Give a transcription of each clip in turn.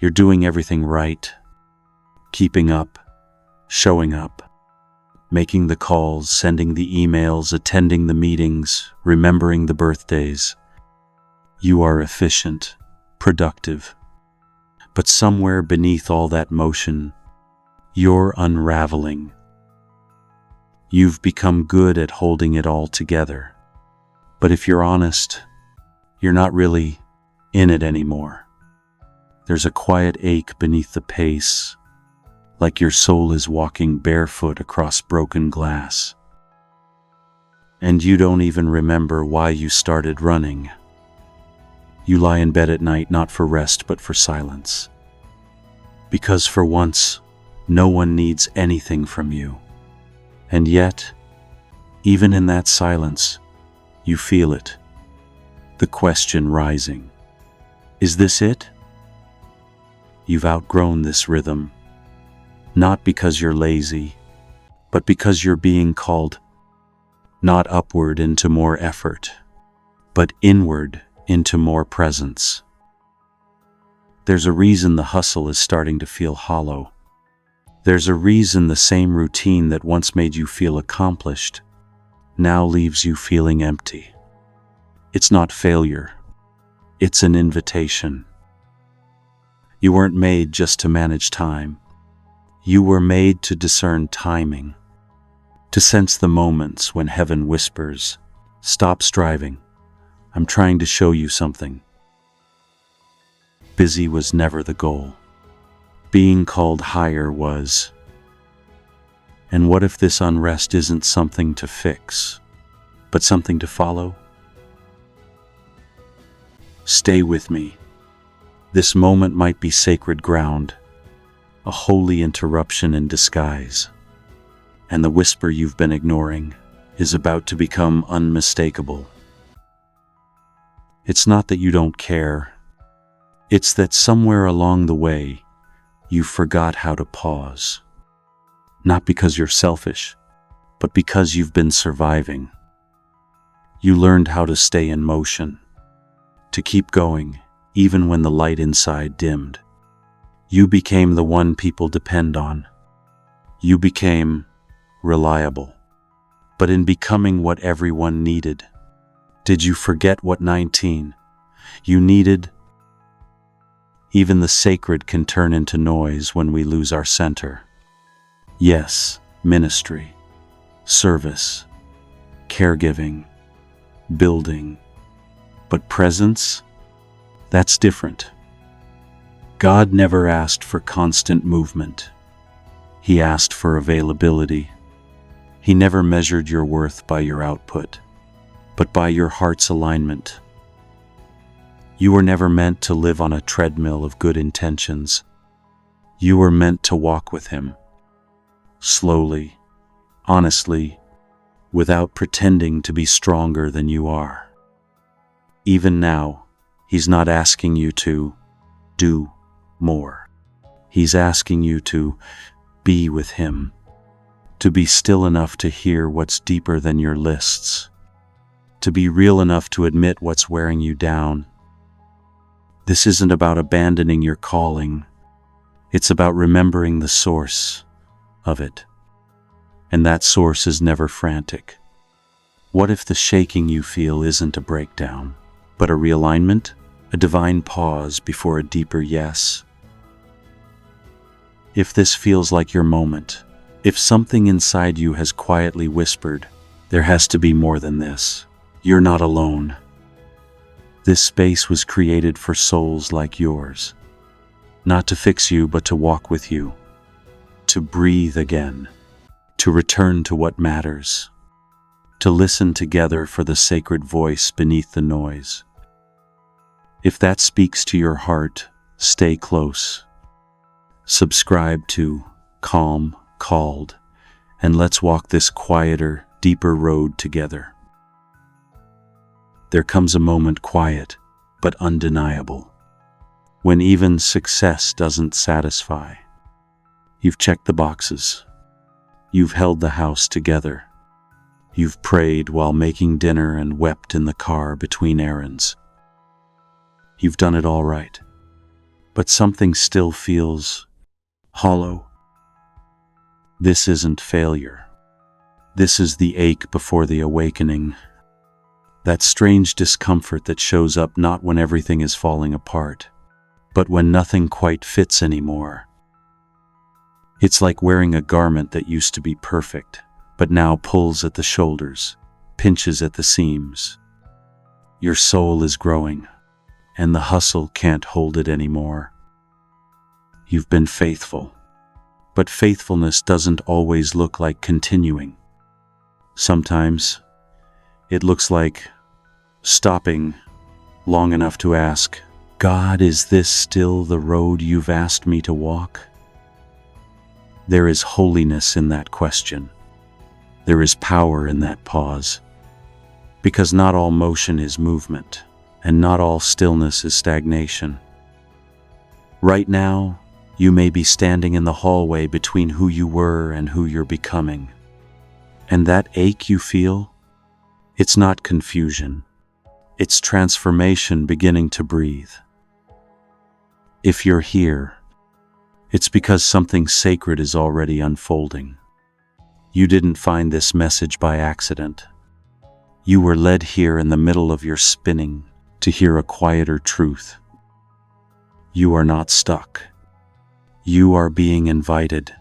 You're doing everything right, keeping up, showing up, making the calls, sending the emails, attending the meetings, remembering the birthdays. You are efficient, productive. But somewhere beneath all that motion, you're unraveling. You've become good at holding it all together. But if you're honest, you're not really in it anymore. There's a quiet ache beneath the pace, like your soul is walking barefoot across broken glass. And you don't even remember why you started running. You lie in bed at night not for rest but for silence. Because for once, no one needs anything from you. And yet, even in that silence, you feel it. The question rising. Is this it? You've outgrown this rhythm. Not because you're lazy, but because you're being called not upward into more effort, but inward into more presence. There's a reason the hustle is starting to feel hollow. There's a reason the same routine that once made you feel accomplished now leaves you feeling empty. It's not failure. It's an invitation. You weren't made just to manage time. You were made to discern timing, to sense the moments when heaven whispers, "Stop striving. I'm trying to show you something." Busy was never the goal. Being called higher was. And what if this unrest isn't something to fix, but something to follow? Stay with me. This moment might be sacred ground, a holy interruption in disguise. And the whisper you've been ignoring is about to become unmistakable. It's not that you don't care. It's that somewhere along the way, you forgot how to pause. Not because you're selfish, but because you've been surviving. You learned how to stay in motion, to keep going, even when the light inside dimmed. You became the one people depend on. You became reliable. But in becoming what everyone needed, did you forget what 19 you needed? Even the sacred can turn into noise when we lose our center. Yes, ministry, service, caregiving, building. But presence? That's different. God never asked for constant movement. He asked for availability. He never measured your worth by your output, but by your heart's alignment. You were never meant to live on a treadmill of good intentions. You were meant to walk with Him, slowly, honestly, without pretending to be stronger than you are. Even now, He's not asking you to do more. He's asking you to be with Him, to be still enough to hear what's deeper than your lists, to be real enough to admit what's wearing you down. This isn't about abandoning your calling. It's about remembering the source of it. And that source is never frantic. What if the shaking you feel isn't a breakdown, but a realignment, a divine pause before a deeper yes? If this feels like your moment, if something inside you has quietly whispered, there has to be more than this. You're not alone. This space was created for souls like yours, not to fix you, but to walk with you, to breathe again, to return to what matters, to listen together for the sacred voice beneath the noise. If that speaks to your heart, stay close. Subscribe to Calm Called, and let's walk this quieter, deeper road together. There comes a moment quiet, but undeniable, when even success doesn't satisfy. You've checked the boxes. You've held the house together. You've prayed while making dinner and wept in the car between errands. You've done it all right. but something still feels hollow. This isn't failure. This is the ache before the awakening. That strange discomfort that shows up not when everything is falling apart, but when nothing quite fits anymore. It's like wearing a garment that used to be perfect, but now pulls at the shoulders, pinches at the seams. Your soul is growing, and the hustle can't hold it anymore. You've been faithful, but faithfulness doesn't always look like continuing. Sometimes it looks like stopping long enough to ask, God, is this still the road you've asked me to walk? There is holiness in that question. There is power in that pause. Because not all motion is movement, and not all stillness is stagnation. Right now, you may be standing in the hallway between who you were and who you're becoming. And that ache you feel, it's not confusion. It's transformation beginning to breathe. If you're here, it's because something sacred is already unfolding. You didn't find this message by accident. You were led here in the middle of your spinning to hear a quieter truth. You are not stuck. You are being invited.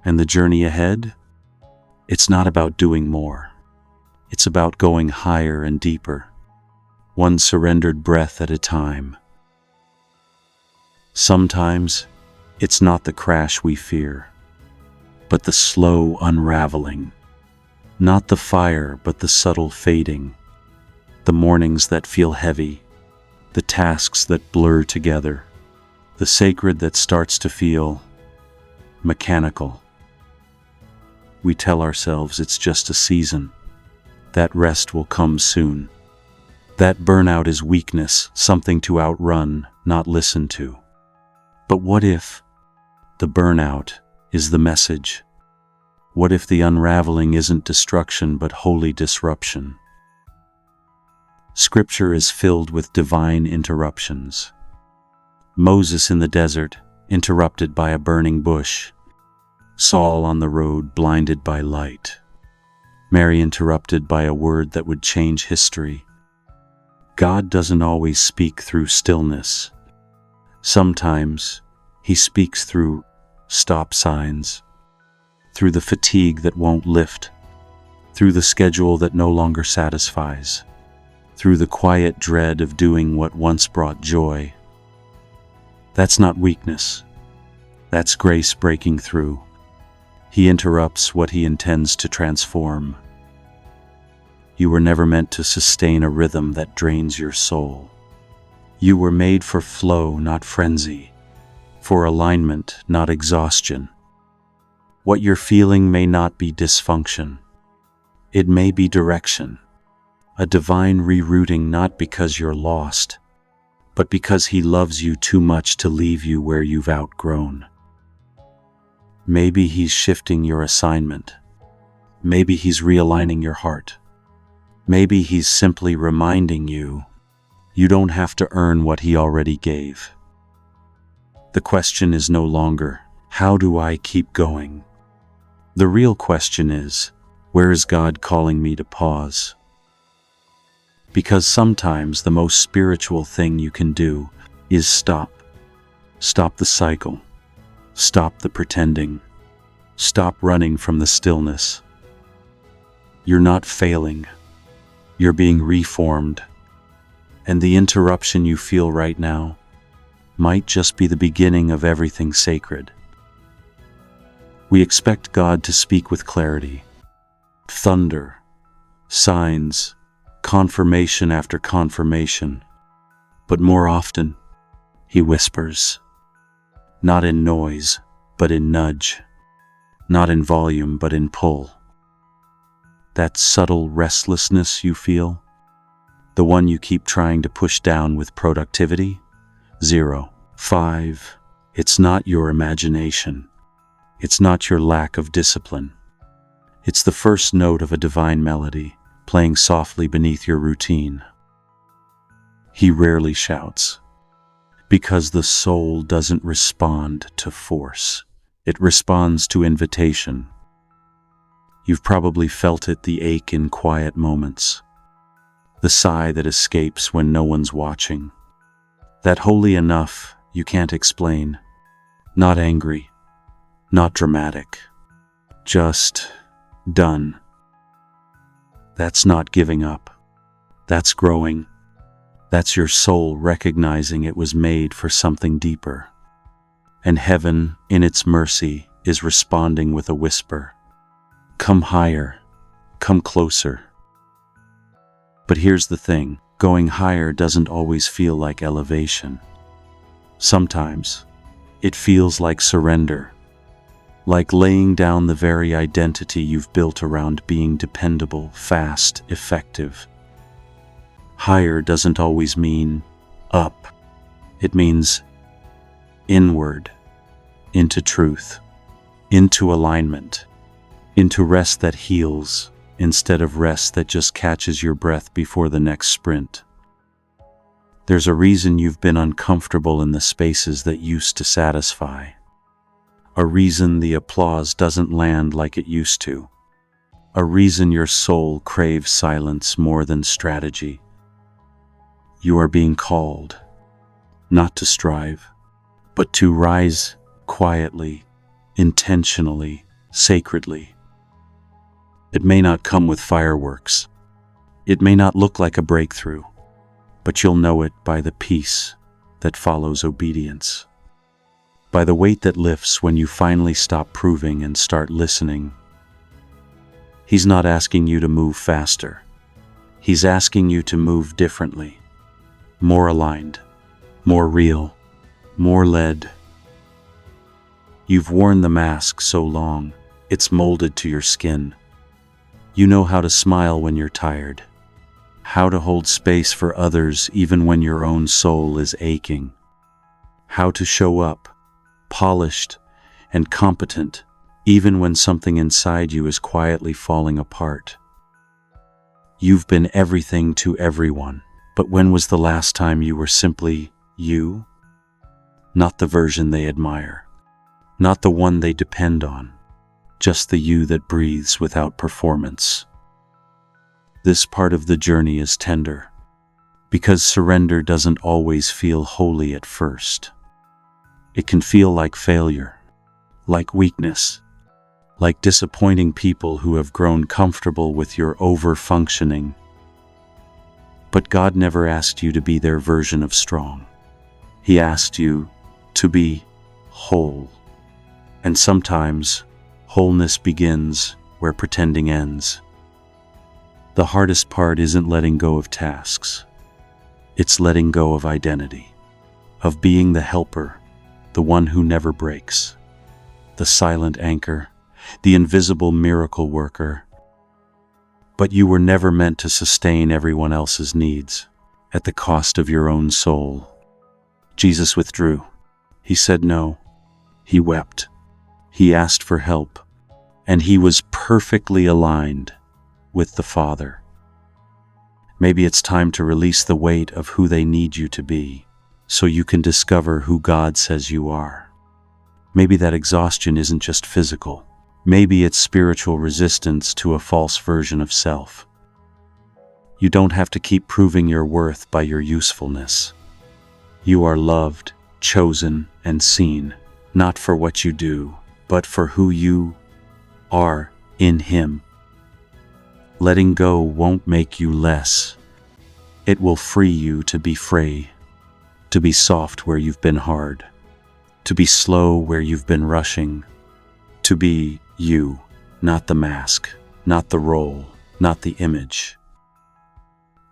And the journey ahead? It's not about doing more. It's about going higher and deeper, one surrendered breath at a time. Sometimes, it's not the crash we fear, but the slow unraveling. Not the fire, but the subtle fading. The mornings that feel heavy, the tasks that blur together, the sacred that starts to feel mechanical. We tell ourselves it's just a season, that rest will come soon. That burnout is weakness, something to outrun, not listen to. But what if the burnout is the message? What if the unraveling isn't destruction but holy disruption? Scripture is filled with divine interruptions. Moses in the desert, interrupted by a burning bush. Saul on the road, blinded by light. Mary interrupted by a word that would change history. God doesn't always speak through stillness. Sometimes he speaks through stop signs, through the fatigue that won't lift, through the schedule that no longer satisfies, through the quiet dread of doing what once brought joy. That's not weakness. That's grace breaking through. He interrupts what he intends to transform. You were never meant to sustain a rhythm that drains your soul. You were made for flow, not frenzy, for alignment, not exhaustion. What you're feeling may not be dysfunction. It may be direction, a divine rerouting, not because you're lost, but because he loves you too much to leave you where you've outgrown. Maybe he's shifting your assignment. Maybe he's realigning your heart. Maybe he's simply reminding you, you don't have to earn what he already gave. The question is no longer, how do I keep going? The real question is, where is God calling me to pause? Because sometimes the most spiritual thing you can do is stop. Stop the cycle. Stop the pretending. Stop running from the stillness. You're not failing. You're being reformed. And the interruption you feel right now might just be the beginning of everything sacred. We expect God to speak with clarity. Thunder, signs, confirmation after confirmation. But more often, he whispers. Not in noise, but in nudge. Not in volume, but in pull. That subtle restlessness you feel, the one you keep trying to push down with productivity? 0, 5. It's not your imagination. It's not your lack of discipline. It's the first note of a divine melody, playing softly beneath your routine. He rarely shouts, Because the soul doesn't respond to force. It responds to invitation. You've probably felt it, the ache in quiet moments, the sigh that escapes when no one's watching, that wholly enough you can't explain, not angry, not dramatic, just done. That's not giving up. That's growing. That's your soul recognizing it was made for something deeper. And heaven, in its mercy, is responding with a whisper. Come higher. Come closer. But here's the thing. Going higher doesn't always feel like elevation. Sometimes, it feels like surrender. Like laying down the very identity you've built around being dependable, fast, effective. Higher doesn't always mean up. It means inward, into truth, into alignment, into rest that heals instead of rest that just catches your breath before the next sprint. There's a reason you've been uncomfortable in the spaces that used to satisfy. A reason the applause doesn't land like it used to. A reason your soul craves silence more than strategy. You are being called, not to strive, but to rise quietly, intentionally, sacredly. It may not come with fireworks. It may not look like a breakthrough, but you'll know it by the peace that follows obedience. By the weight that lifts when you finally stop proving and start listening. He's not asking you to move faster. He's asking you to move differently. More aligned, more real, more led. You've worn the mask so long, it's molded to your skin. You know how to smile when you're tired, how to hold space for others even when your own soul is aching, how to show up, polished and competent, even when something inside you is quietly falling apart. You've been everything to everyone. But when was the last time you were simply you? Not the version they admire, not the one they depend on, just the you that breathes without performance. This part of the journey is tender, because surrender doesn't always feel holy at first. It can feel like failure, like weakness, like disappointing people who have grown comfortable with your over-functioning. But God never asked you to be their version of strong. He asked you to be whole. And sometimes, wholeness begins where pretending ends. The hardest part isn't letting go of tasks. It's letting go of identity, of being the helper, the one who never breaks, the silent anchor, the invisible miracle worker. But you were never meant to sustain everyone else's needs at the cost of your own soul. Jesus withdrew. He said no. He wept. He asked for help. And he was perfectly aligned with the Father. Maybe it's time to release the weight of who they need you to be, so you can discover who God says you are. Maybe that exhaustion isn't just physical. Maybe it's spiritual resistance to a false version of self. You don't have to keep proving your worth by your usefulness. You are loved, chosen, and seen, not for what you do, but for who you are in Him. Letting go won't make you less. It will free you to be free, to be soft where you've been hard, to be slow where you've been rushing, to be you, not the mask, not the role, not the image.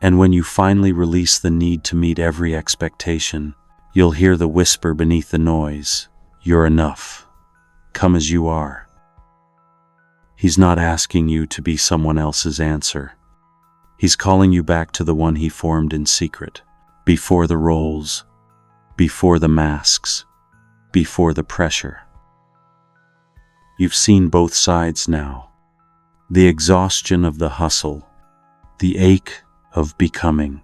And when you finally release the need to meet every expectation, you'll hear the whisper beneath the noise, you're enough. Come as you are. He's not asking you to be someone else's answer. He's calling you back to the one He formed in secret, before the roles, before the masks, before the pressure. You've seen both sides now. The exhaustion of the hustle, the ache of becoming,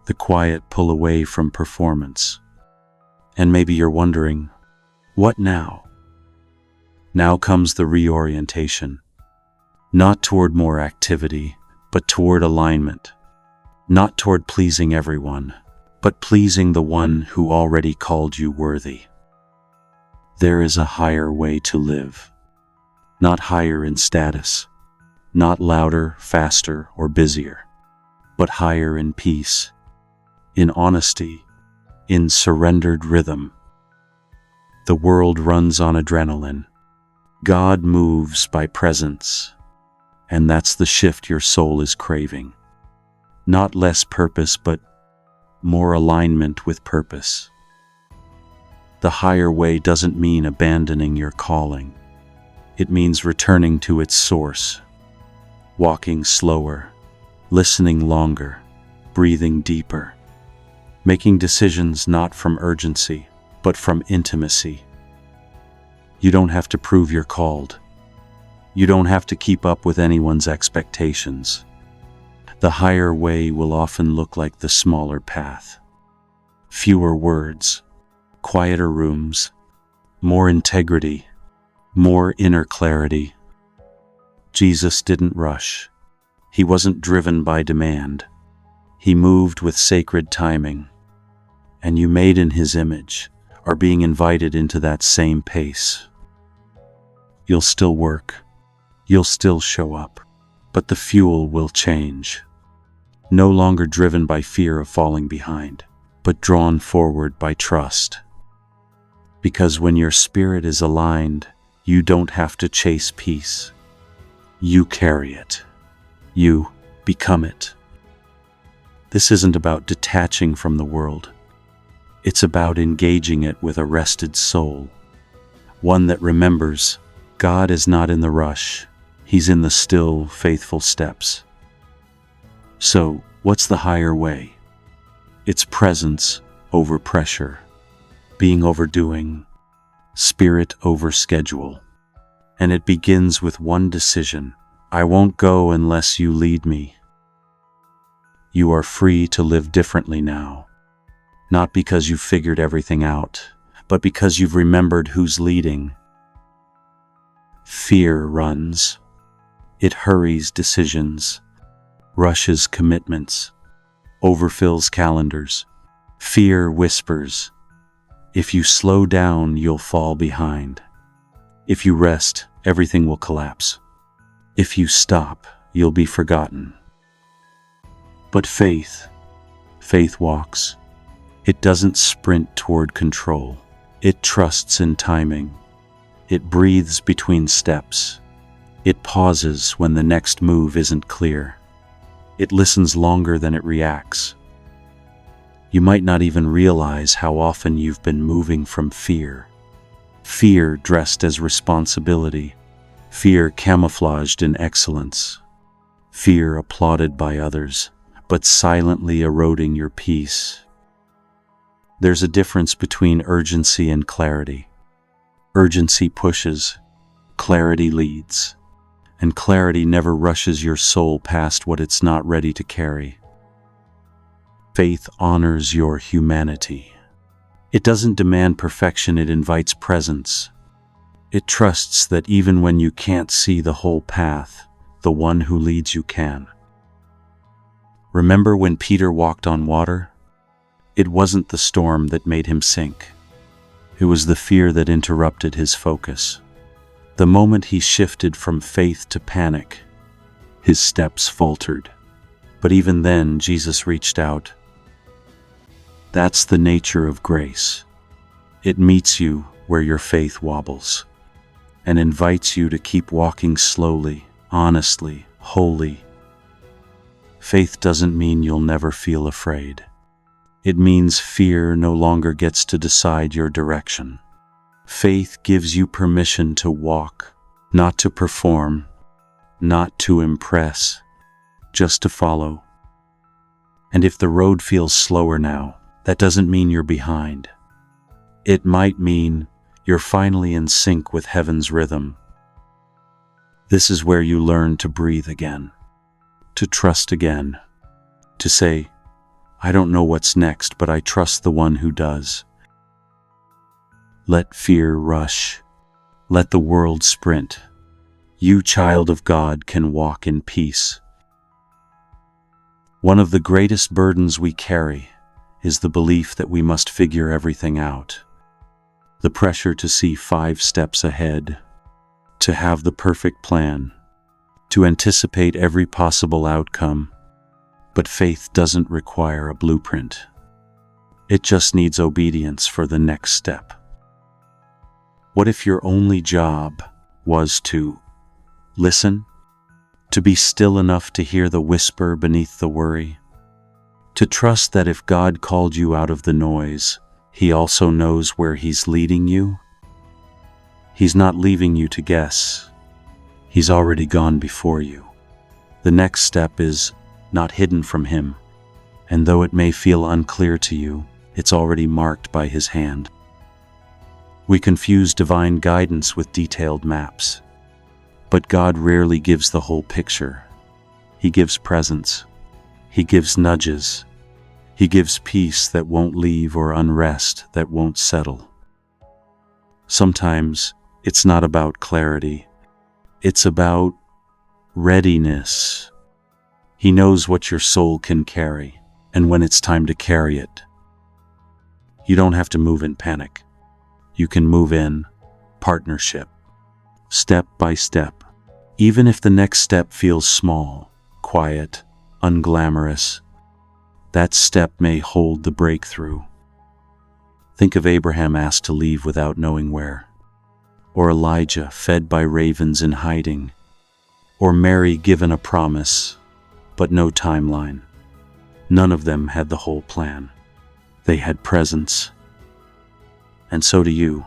the quiet pull away from performance. And maybe you're wondering, what now? Now comes the reorientation. Not toward more activity, but toward alignment. Not toward pleasing everyone, but pleasing the one who already called you worthy. There is a higher way to live. Not higher in status, not louder, faster, or busier, but higher in peace, in honesty, in surrendered rhythm. The world runs on adrenaline. God moves by presence. And that's the shift your soul is craving. Not less purpose, but more alignment with purpose. The higher way doesn't mean abandoning your calling. It means returning to its source, walking slower, listening longer, breathing deeper, making decisions not from urgency, but from intimacy. You don't have to prove you're called. You don't have to keep up with anyone's expectations. The higher way will often look like the smaller path. Fewer words, quieter rooms, more integrity, more inner clarity. Jesus didn't rush. He wasn't driven by demand. He moved with sacred timing. And you, made in His image, are being invited into that same pace. You'll still work. You'll still show up, but the fuel will change. No longer driven by fear of falling behind, but drawn forward by trust. Because when your spirit is aligned, you don't have to chase peace. You carry it. You become it. This isn't about detaching from the world. It's about engaging it with a rested soul. One that remembers God is not in the rush. He's in the still, faithful steps. So, what's the higher way? It's presence over pressure, being overdoing, spirit over schedule. And it begins with one decision: I won't go unless you lead me. You are free to live differently now, not because you've figured everything out, but because you've remembered who's leading. Fear runs. It hurries decisions, rushes commitments, overfills calendars. Fear whispers, if you slow down, you'll fall behind. If you rest, everything will collapse. If you stop, you'll be forgotten. But faith walks. It doesn't sprint toward control. It trusts in timing. It breathes between steps. It pauses when the next move isn't clear. It listens longer than it reacts. You might not even realize how often you've been moving from fear. Fear dressed as responsibility. Fear camouflaged in excellence. Fear applauded by others, but silently eroding your peace. There's a difference between urgency and clarity. Urgency pushes, clarity leads. And clarity never rushes your soul past what it's not ready to carry. Faith honors your humanity. It doesn't demand perfection, it invites presence. It trusts that even when you can't see the whole path, the one who leads you can. Remember when Peter walked on water? It wasn't the storm that made him sink. It was the fear that interrupted his focus. The moment he shifted from faith to panic, his steps faltered. But even then, Jesus reached out. That's the nature of grace. It meets you where your faith wobbles, and invites you to keep walking slowly, honestly, wholly. Faith doesn't mean you'll never feel afraid. It means fear no longer gets to decide your direction. Faith gives you permission to walk, not to perform, not to impress, just to follow. And if the road feels slower now, that doesn't mean you're behind. It might mean you're finally in sync with heaven's rhythm. This is where you learn to breathe again, to trust again, to say, I don't know what's next, but I trust the one who does. Let fear rush. Let the world sprint. You, child of God, can walk in peace. One of the greatest burdens we carry is the belief that we must figure everything out. The pressure to see 5 steps ahead, to have the perfect plan, to anticipate every possible outcome. But faith doesn't require a blueprint. It just needs obedience for the next step. What if your only job was to listen? To be still enough to hear the whisper beneath the worry? To trust that if God called you out of the noise, He also knows where He's leading you? He's not leaving you to guess. He's already gone before you. The next step is not hidden from Him, and though it may feel unclear to you, it's already marked by His hand. We confuse divine guidance with detailed maps. But God rarely gives the whole picture. He gives presence. He gives nudges. He gives peace that won't leave or unrest that won't settle. Sometimes it's not about clarity. It's about readiness. He knows what your soul can carry, and when it's time to carry it. You don't have to move in panic. You can move in partnership, step by step. Even if the next step feels small, quiet, unglamorous, that step may hold the breakthrough. Think of Abraham asked to leave without knowing where, or Elijah fed by ravens in hiding, or Mary given a promise, but no timeline. None of them had the whole plan. They had presence. And so do you.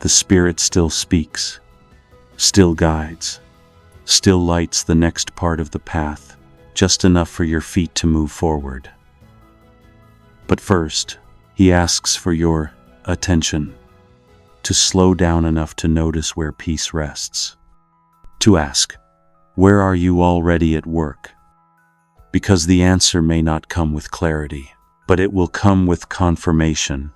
The Spirit still speaks, still guides, still lights the next part of the path, just enough for your feet to move forward. But first, He asks for your attention, to slow down enough to notice where peace rests. To ask, where are you already at work? Because the answer may not come with clarity, but it will come with confirmation.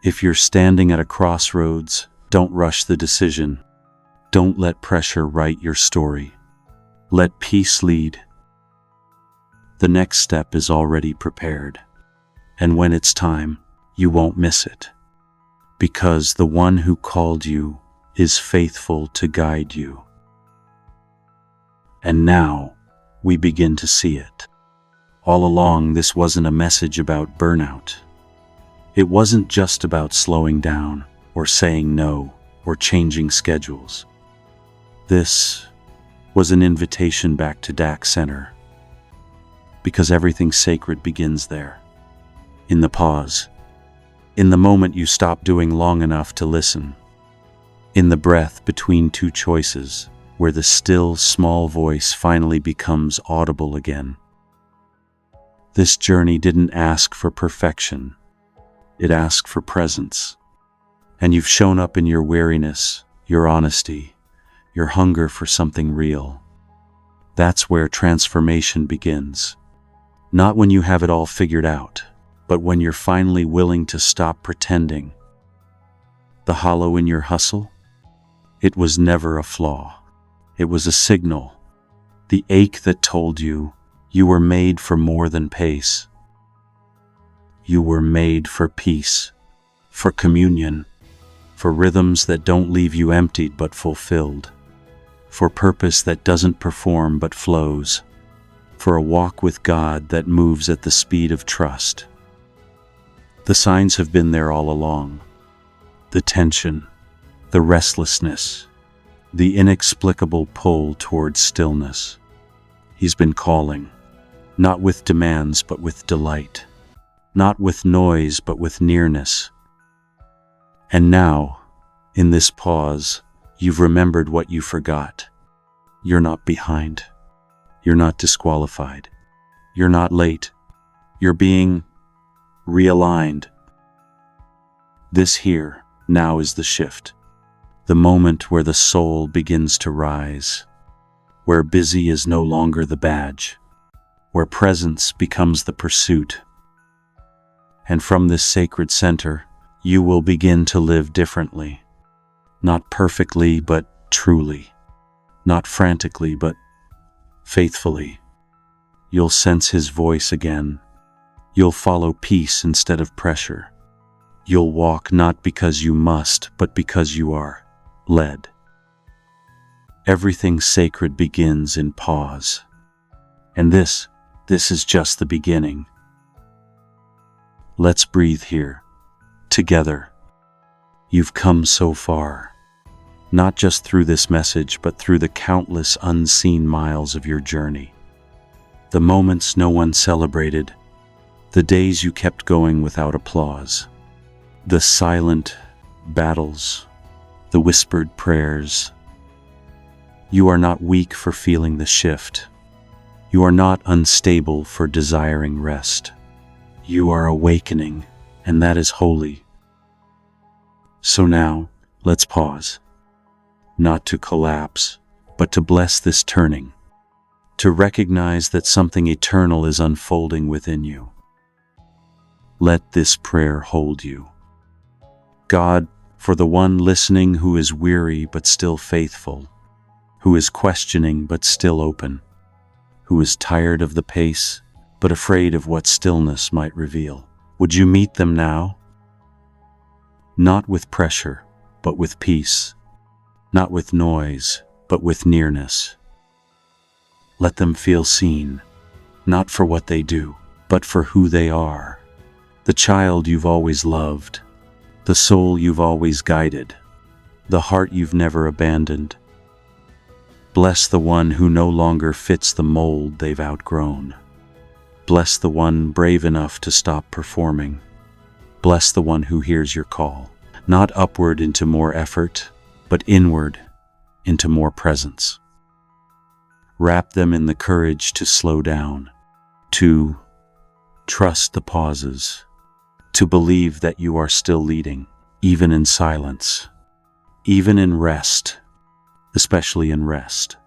If you're standing at a crossroads, don't rush the decision. Don't let pressure write your story. Let peace lead. The next step is already prepared. And when it's time, you won't miss it. Because the one who called you is faithful to guide you. And now, we begin to see it. All along, this wasn't a message about burnout. It wasn't just about slowing down, or saying no, or changing schedules. This was an invitation back to DAC Center. Because everything sacred begins there. In the pause. In the moment you stop doing long enough to listen. In the breath between 2 choices, where the still, small voice finally becomes audible again. This journey didn't ask for perfection. It asked for presence. And you've shown up in your weariness, your honesty, your hunger for something real. That's where transformation begins. Not when you have it all figured out, but when you're finally willing to stop pretending. The hollow in your hustle? It was never a flaw. It was a signal. The ache that told you you were made for more than pace. You were made for peace, for communion, for rhythms that don't leave you emptied but fulfilled, for purpose that doesn't perform but flows, for a walk with God that moves at the speed of trust. The signs have been there all along. The tension, the restlessness, the inexplicable pull towards stillness. He's been calling, not with demands but with delight, not with noise but with nearness. And now, in this pause, you've remembered what you forgot. You're not behind. You're not disqualified. You're not late. You're being realigned. This here, now is the shift. The moment where the soul begins to rise. Where busy is no longer the badge. Where presence becomes the pursuit. And from this sacred center, you will begin to live differently. Not perfectly, but truly. Not frantically, but faithfully. You'll sense his voice again. You'll follow peace instead of pressure. You'll walk not because you must, but because you are led. Everything sacred begins in pause. And this is just the beginning. Let's breathe here, together. You've come so far, not just through this message, but through the countless unseen miles of your journey. The moments no one celebrated, the days you kept going without applause, the silent battles, the whispered prayers. You are not weak for feeling the shift. You are not unstable for desiring rest. You are awakening, and that is holy. So now, let's pause. Not to collapse, but to bless this turning. To recognize that something eternal is unfolding within you. Let this prayer hold you. God, for the one listening who is weary but still faithful, who is questioning but still open, who is tired of the pace but afraid of what stillness might reveal, would you meet them now? Not with pressure, but with peace. Not with noise, but with nearness. Let them feel seen, not for what they do, but for who they are. The child you've always loved, the soul you've always guided, the heart you've never abandoned. Bless the one who no longer fits the mold they've outgrown. Bless the one brave enough to stop performing. Bless the one who hears your call, not upward into more effort, but inward into more presence. Wrap them in the courage to slow down, to trust the pauses, to believe that you are still leading, even in silence, even in rest, especially in rest.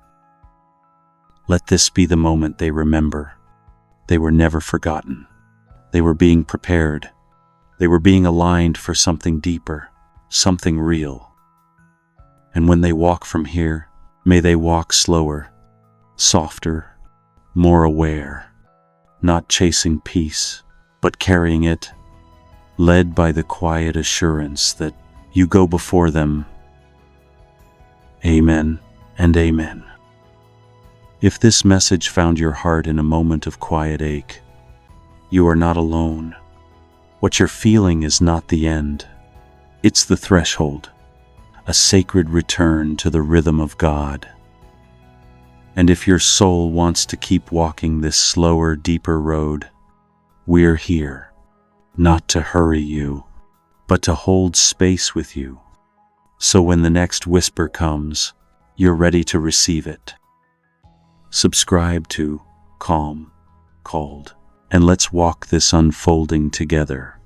Let this be the moment they remember. They were never forgotten. They were being prepared. They were being aligned for something deeper, something real. And when they walk from here, may they walk slower, softer, more aware, not chasing peace, but carrying it, led by the quiet assurance that you go before them. Amen and amen. If this message found your heart in a moment of quiet ache, you are not alone. What you're feeling is not the end. It's the threshold, a sacred return to the rhythm of God. And if your soul wants to keep walking this slower, deeper road, we're here, not to hurry you, but to hold space with you. So when the next whisper comes, you're ready to receive it. Subscribe to Calm, Called, and let's walk this unfolding together.